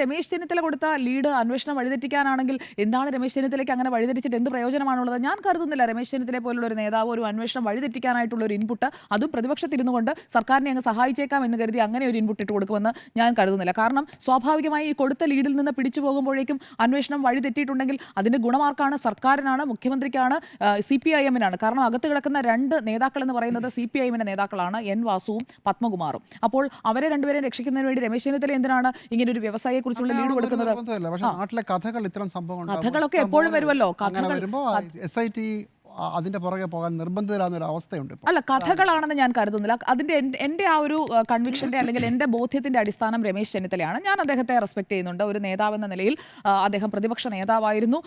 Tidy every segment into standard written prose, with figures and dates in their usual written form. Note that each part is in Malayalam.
രമേശ് ചെന്നിത്തല കൊടുത്ത ലീഡ് അന്വേഷണം വഴിതെറ്റിക്കാനാണെങ്കിൽ എന്താണ് രമേശ് ചെന്നിത്തലയ്ക്ക് അങ്ങനെ വഴിതെറ്റിച്ചിട്ട് എന്ത് പ്രയോജനമാണുള്ളത്? ഞാൻ കരുതുന്നില്ല രമേശ് ചെന്നിത്തലയെ പോലുള്ള ഒരു നേതാവ് ഒരു അന്വേഷണം വഴിതെറ്റിക്കാനായിട്ടുള്ള ഒരു ഇൻപുട്ട്, അതും പ്രതിപക്ഷത്തിരുന്നു കൊണ്ട് സർക്കാരിനെ അങ്ങ് സഹായിച്ചേക്കാം എന്ന് കരുതി അങ്ങനെ ഒരു ഇൻപുട്ട് ഇട്ട് കൊടുക്കുമെന്ന് ഞാൻ കരുതുന്നില്ല. കാരണം സ്വാഭാവികമായി ഈ കൊടുത്ത ലീഡിൽ നിന്ന് പിടിച്ചു പോകുമ്പോഴേക്കും അന്വേഷണം വഴിതെറ്റിയിട്ടുണ്ടെങ്കിൽ അതിന്റെ ഗുണമാർക്കാണ്? സർക്കാരിനാണ്, മുഖ്യമന്ത്രിക്കാണ്, CPIM-നാണ്. കാരണം അകത്ത് കിടക്കുന്ന രണ്ട് നേതാക്കൾ എന്ന് പറയുന്നത് CPIM-ന്റെ നേതാക്കളാണ്, N വാസുവും പത്മകുമാറും. അപ്പോൾ അവരെ രണ്ടുപേരെയും രക്ഷിക്കുന്നതിന് വേണ്ടി രമേശ് ചെന്നിത്തല എന്തിനാണ് ഇങ്ങനെ ഒരു വ്യവസായിയെ കുറിച്ചുള്ള ലീഡ് കൊടുക്കുന്നത്? നാട്ടിലെ കഥകൾ ഇത്തരം സംഭവങ്ങൾ കഥകളൊക്കെ എപ്പോഴും വരുമല്ലോ. കഥകൾ SIT അതിന്റെ പുറകെ പോകാൻ നിർബന്ധിതരാകുന്ന ഒരു അവസ്ഥയുണ്ട്. അല്ല, കഥകളാണെന്ന് ഞാൻ കരുതുന്നില്ല. അതിന്റെ എൻ്റെ ആ ഒരു കൺവിക്ഷന്റെ അല്ലെങ്കിൽ എൻ്റെ ബോധ്യത്തിന്റെ അടിസ്ഥാനം രമേശ് ചെന്നിത്തലയാണ്. ഞാൻ അദ്ദേഹത്തെ റെസ്പെക്ട് ചെയ്യുന്നുണ്ട്. ഒരു നേതാവെന്ന നിലയിൽ അദ്ദേഹം പ്രതിപക്ഷ നേതാവായിരുന്നു,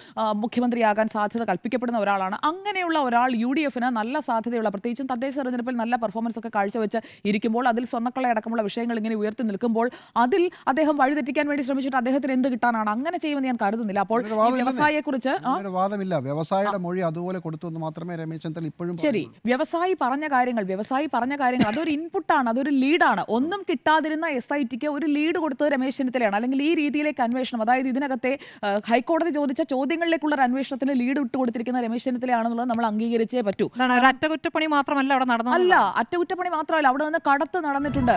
മുഖ്യമന്ത്രിയാകാൻ സാധ്യത കൽപ്പിക്കപ്പെടുന്ന ഒരാളാണ്. അങ്ങനെയുള്ള ഒരാൾ UDF-ന് നല്ല സാധ്യതയുള്ള, പ്രത്യേകിച്ചും തദ്ദേശ തെരഞ്ഞെടുപ്പിൽ നല്ല പെർഫോമൻസ് ഒക്കെ കാഴ്ചവെച്ച് ഇരിക്കുമ്പോൾ, അതിൽ സ്വർണ്ണക്കളയടക്കമുള്ള വിഷയങ്ങൾ ഇങ്ങനെ ഉയർത്തി നിൽക്കുമ്പോൾ അതിൽ അദ്ദേഹം വഴിതെറ്റിക്കാൻ വേണ്ടി ശ്രമിച്ചിട്ട് അദ്ദേഹത്തിന് എന്ത് കിട്ടാനാണ്? അങ്ങനെ ചെയ്യുമെന്ന് ഞാൻ കരുതുന്നില്ല. അപ്പോൾ വ്യവസായിയെക്കുറിച്ച് വാദമില്ല. വ്യവസായിയുടെ മൊഴി അതുപോലെ കൊടുത്തു മാത്രമേ രമേശ് ചെന്നിത്തല ഇപ്പോഴും ശരി. വ്യവസായി പറഞ്ഞ കാര്യങ്ങൾ അതൊരു ഇൻപുട്ടാണ്, അതൊരു ലീഡാണ്. ഒന്നും കിട്ടാതിരുന്ന SITക്ക് ഒരു ലീഡ് കൊടുത്തത് രമേശ് ചെന്നിത്തലയാണ്. അല്ലെങ്കിൽ ഈ രീതിയിലേക്ക് അന്വേഷണം, അതായത് ഇതിനകത്തെ ഹൈക്കോടതി ചോദിച്ച ചോദ്യങ്ങളിലേക്കുള്ള ഒരു അന്വേഷണത്തിന് ലീഡ് ഇട്ട് കൊടുത്തിരിക്കുന്ന രമേശ് ചെന്നിത്തലയാണെന്നുള്ളത് നമ്മൾ അംഗീകരിച്ചേ പറ്റൂ. അറ്റകുറ്റപ്പണി മാത്രമല്ല അവിടെ നടന്നത്. അല്ല, അറ്റകുറ്റപ്പണി മാത്രമല്ല, അവിടെ നിന്ന് കടത്ത് നടന്നിട്ടുണ്ട്.